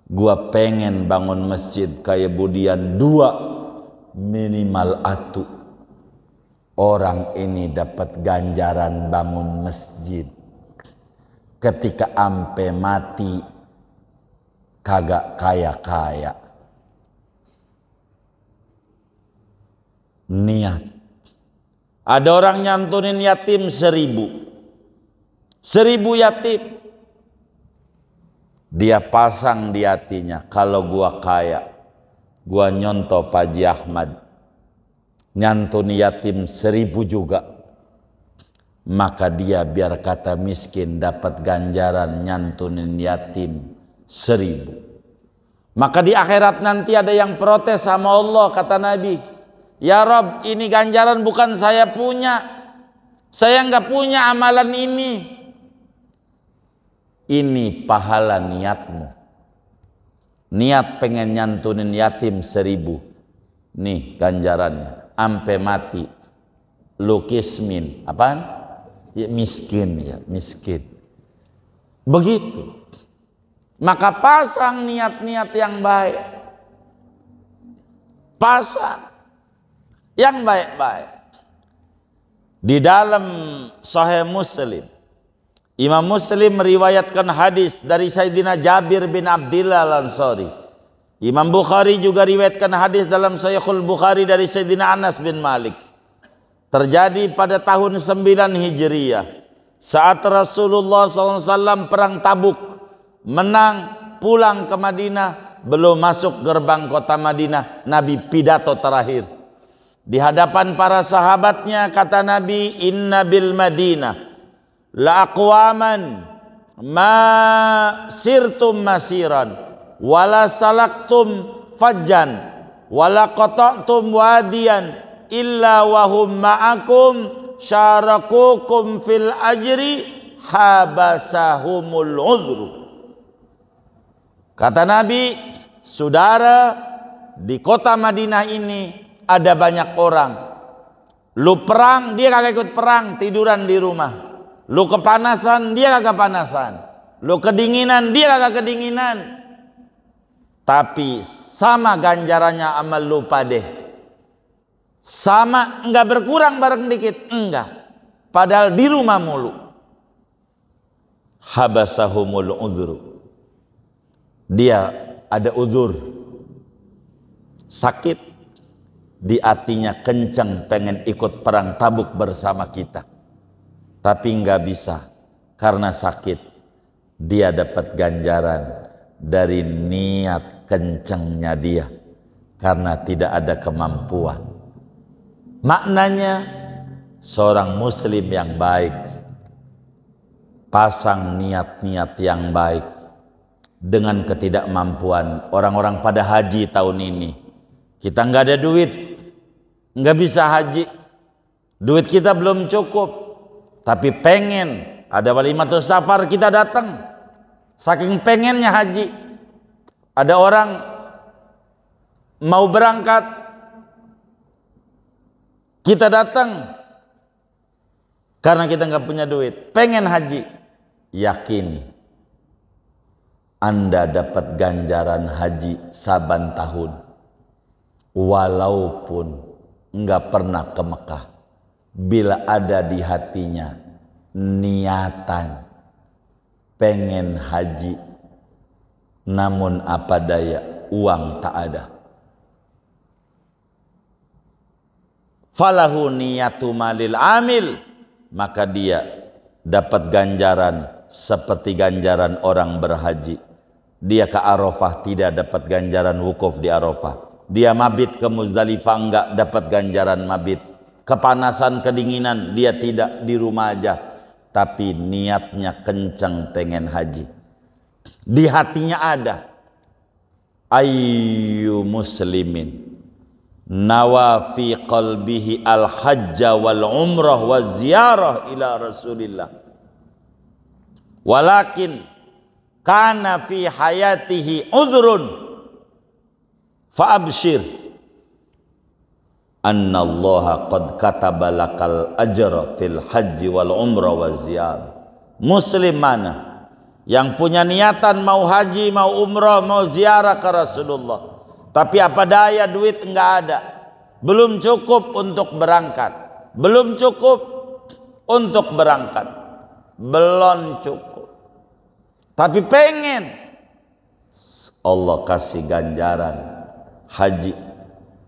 gua pengen bangun masjid kayak Budian 2 minimal atu. Orang ini dapat ganjaran bangun masjid. Ketika ampe mati kagak kaya-kaya. Niat. Ada orang nyantunin yatim 1000 yatim, dia pasang di hatinya, kalau gua kaya, gua nyontoh Pak Haji Ahmad, nyantun yatim 1000 juga, maka dia biar kata miskin dapat ganjaran nyantunin yatim 1000. Maka di akhirat nanti ada yang protes sama Allah, kata Nabi, ya Rob, ini ganjaran bukan saya punya, saya nggak punya amalan ini. Ini pahala niatmu, niat pengen nyantunin yatim 1000, nih ganjarannya, ampe mati lu kismin, apaan? Ya, miskin, ya miskin. Begitu. Maka pasang niat-niat yang baik, pasang yang baik-baik. Di dalam Sahih Muslim, Imam Muslim meriwayatkan hadis dari Sayyidina Jabir bin Abdillah Al-Ansari. Imam Bukhari juga riwayatkan hadis dalam Sahihul Bukhari dari Sayyidina Anas bin Malik. Terjadi pada tahun 9 Hijriah, saat Rasulullah SAW perang Tabuk, menang, pulang ke Madinah, belum masuk gerbang kota Madinah, Nabi pidato terakhir. Di hadapan para sahabatnya kata Nabi, inna bil Madinah la aqwaman ma sirtum masiran wala salaktum fajjan wala qata'tum wadiyan illa wahum ma'akum syarakukum fil ajri habasahumul uzru. Kata Nabi, saudara, di kota Madinah ini ada banyak orang. Lu perang, dia kagak ikut perang, tiduran di rumah. Lu kepanasan, dia kagak panasan. Lu kedinginan, dia kagak kedinginan. Tapi sama ganjarannya amal lu padeh. Sama, enggak berkurang bareng dikit, enggak. Padahal di rumah mulu. Habasahumul uzru. Dia ada uzur. Sakit. Di hatinya kencang pengen ikut perang Tabuk bersama kita. Tapi enggak bisa. Karena sakit. Dia dapat ganjaran dari niat kencangnya dia. Karena tidak ada kemampuan. Maknanya seorang muslim yang baik pasang niat-niat yang baik dengan ketidakmampuan. Orang-orang pada haji tahun ini, kita nggak ada duit, nggak bisa haji, duit kita belum cukup, tapi pengen ada walimatul safar, kita datang saking pengennya haji. Ada orang mau berangkat, kita datang karena kita nggak punya duit, pengen haji. Yakini Anda dapat ganjaran haji saban tahun, walaupun nggak pernah ke Mekah. Bila ada di hatinya niatan pengen haji, namun apa daya, uang tak ada. Falahu niyatu malil amil, maka dia dapat ganjaran seperti ganjaran orang berhaji. Dia ke Arafah tidak dapat ganjaran wukuf di Arafah. Dia mabit ke Muzdalifah enggak dapat ganjaran mabit. Kepanasan, kedinginan, dia tidak, di rumah aja. Tapi niatnya kencang pengen haji. Di hatinya ada. Ayyu muslimin nawa fi qalbihi al-hajja wal umrah wa ziyarah ila Rasulillah. Walakin kana fi hayatihi udhrun fa abshir anna Allah qad kataba lakal ajra fil haji wal umrah wa ziyarah. Muslim mana yang punya niatan mau haji, mau umrah, mau ziarah ke Rasulullah, tapi apa daya duit enggak ada, belum cukup untuk berangkat, belum cukup untuk berangkat, belum cukup, tapi pengen, Allah kasih ganjaran haji.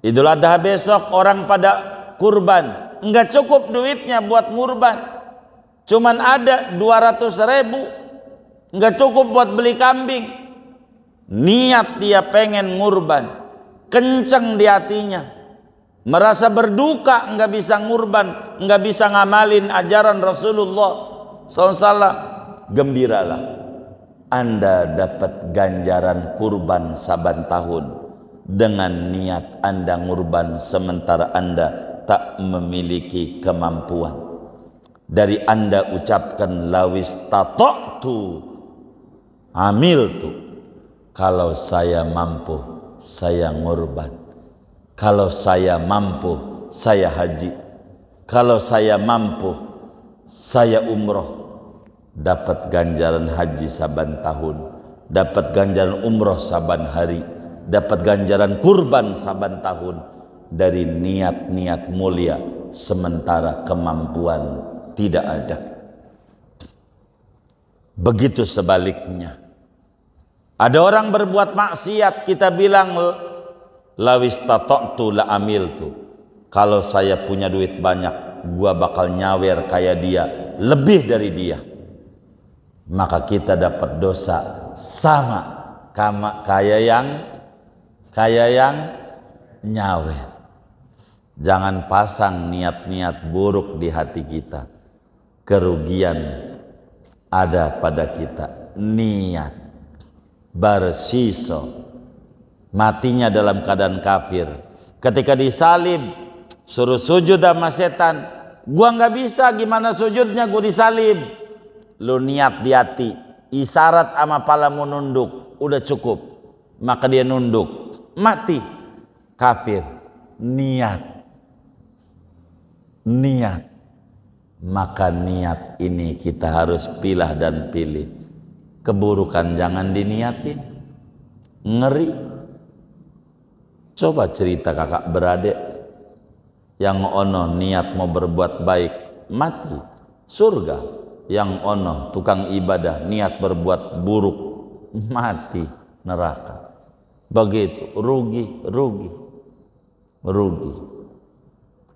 Idul Adha besok orang pada kurban, enggak cukup duitnya buat kurban, cuman ada 200.000, enggak cukup buat beli kambing. Niat dia pengen ngurban, kenceng di hatinya, merasa berduka enggak bisa ngurban, enggak bisa ngamalin ajaran Rasulullah SAW. Gembiralah, Anda dapat ganjaran kurban saban tahun dengan niat Anda ngurban sementara Anda tak memiliki kemampuan. Dari Anda ucapkan lawis tata'tu amiltu, kalau saya mampu saya ngurban, kalau saya mampu saya haji, kalau saya mampu saya umroh. Dapat ganjaran haji saban tahun, dapat ganjaran umroh saban hari, dapat ganjaran kurban saban tahun dari niat-niat mulia sementara kemampuan tidak ada. Begitu sebaliknya, ada orang berbuat maksiat, kita bilang lawis tata'tu la amiltu, kalau saya punya duit banyak gua bakal nyawer kayak dia, lebih dari dia. Maka kita dapat dosa sama kayak yang nyawer. Jangan pasang niat-niat buruk di hati kita. Kerugian ada pada kita. Niat bersiso, matinya dalam keadaan kafir. Ketika disalib suruh sujud sama setan, gua nggak bisa, gimana sujudnya, gua disalib. lu niat di hati, isyarat sama palamu nunduk, udah cukup, maka dia nunduk, mati kafir. Niat, maka niat ini kita harus pilah dan pilih. Keburukan jangan diniatin, ngeri. Coba cerita kakak beradik yang ono niat mau berbuat baik, mati surga. Yang ono tukang ibadah niat berbuat buruk, mati neraka. Begitu, rugi.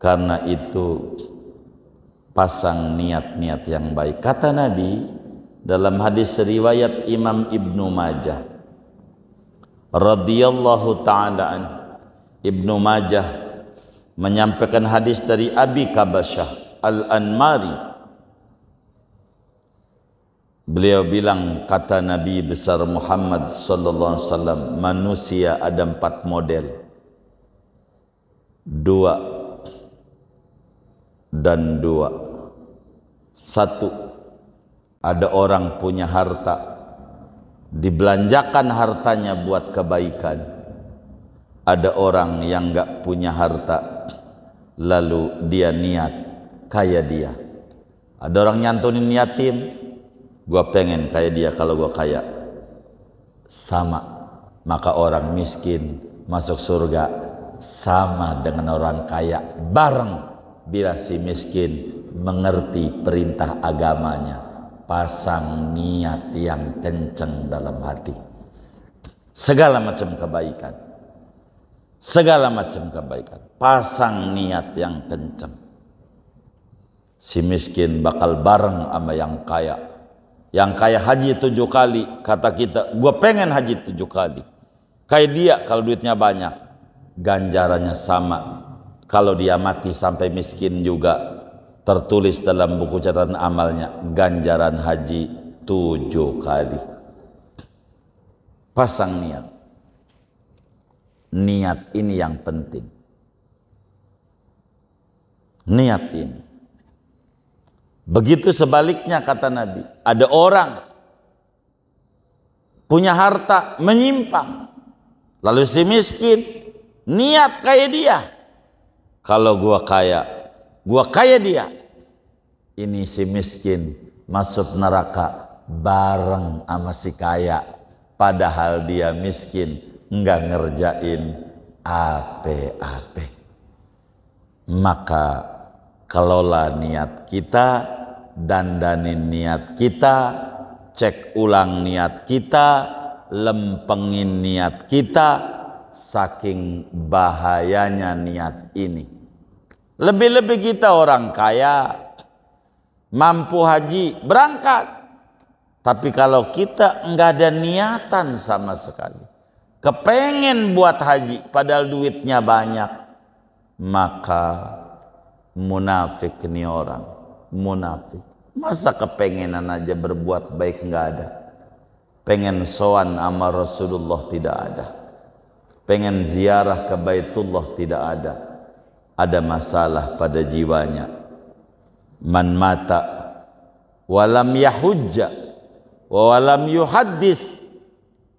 Karena itu pasang niat-niat yang baik. Kata Nabi dalam hadis riwayat Imam Ibnu Majah radhiyallahu ta'ala an, Ibnu Majah menyampaikan hadis dari Abi Kabasyah Al-Anmari. Beliau bilang, kata Nabi besar Muhammad sallallahu alaihi wasallam, manusia ada 4 model, 2 dan 2. 1, ada orang punya harta, dibelanjakan hartanya buat kebaikan. Ada orang yang gak punya harta, lalu dia niat kayak dia. Ada orang nyantunin yatim, gua pengen kayak dia kalau gua kaya. Sama, maka orang miskin masuk surga sama dengan orang kaya bareng, bila si miskin mengerti perintah agamanya. Pasang niat yang kenceng dalam hati, segala macam kebaikan, pasang niat yang kenceng. Si miskin bakal bareng sama yang kaya. Yang kaya haji 7 kali, kata kita, gue pengen haji 7 kali kayak dia kalau duitnya banyak. Ganjarannya sama, kalau dia mati sampai miskin juga tertulis dalam buku catatan amalnya, ganjaran haji 7 kali. Pasang niat ini yang penting. Niat ini. Begitu sebaliknya kata Nabi, ada orang punya harta menyimpang, lalu si miskin niat kayak dia, kalau gua kaya dia. Ini si miskin masuk neraka bareng sama si kaya, padahal dia miskin nggak ngerjain apa-apa. Maka kelola niat kita, dandanin niat kita, cek ulang niat kita, lempengin niat kita. Saking bahayanya niat ini. Lebih-lebih kita orang kaya, mampu haji, berangkat. Tapi kalau kita enggak ada niatan sama sekali, kepengen buat haji padahal duitnya banyak, maka munafik nih orang, munafik. Masa kepengenan aja berbuat baik enggak ada. Pengen sowan sama Rasulullah tidak ada. Pengen ziarah ke Baitullah tidak ada. Ada masalah pada jiwanya. Man mata walam yahujja walam yuhaddis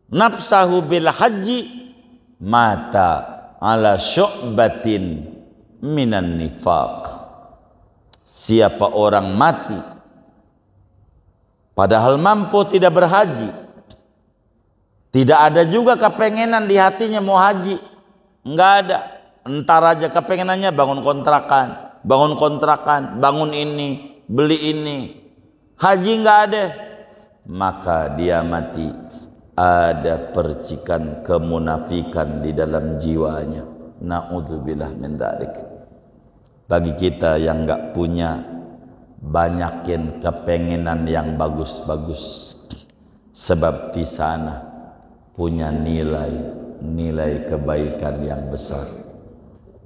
nafsahu bil haji mata ala syu'batin minan nifaq. Siapa orang mati padahal mampu tidak berhaji, tidak ada juga kepengenan di hatinya mau haji, enggak ada. Entar aja kepengenannya bangun kontrakan, bangun ini, beli ini. Haji enggak ada. Maka dia mati ada percikan kemunafikan di dalam jiwanya. Na'udzubillah min dzalik. Bagi kita yang enggak punya, banyakin kepengenan yang bagus-bagus. Sebab di sana punya nilai kebaikan yang besar.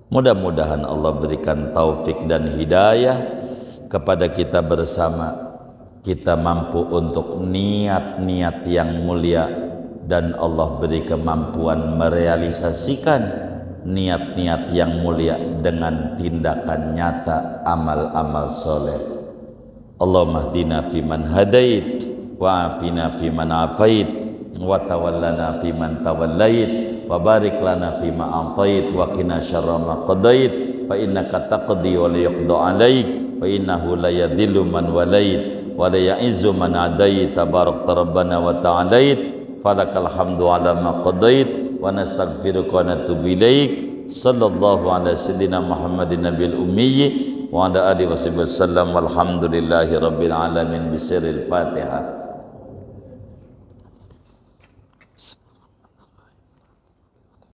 Mudah-mudahan Allah berikan taufik dan hidayah kepada kita bersama. Kita mampu untuk niat-niat yang mulia, dan Allah beri kemampuan merealisasikan niat-niat yang mulia dengan tindakan nyata, amal-amal soleh. Allahumma hdina fiman hadait wa afina fiman afait wa tawallana fiman tawallait wa barik lana fima atait wa qina syarra ma qadait fa innaka taqdi wa la yuqda alaik wa innahu la yadhillu man walait wa la ya'izzu man adait tabarakta rabbana wa ta'alait falakal hamdu ala ma qadait wa nastaghfiruka wa natubu ilaik sallallahu ala sayyidina Muhammadin nabiyil ummi wa ala alihi wasallam walhamdulillahi rabbil alamin bisirril Fatihah.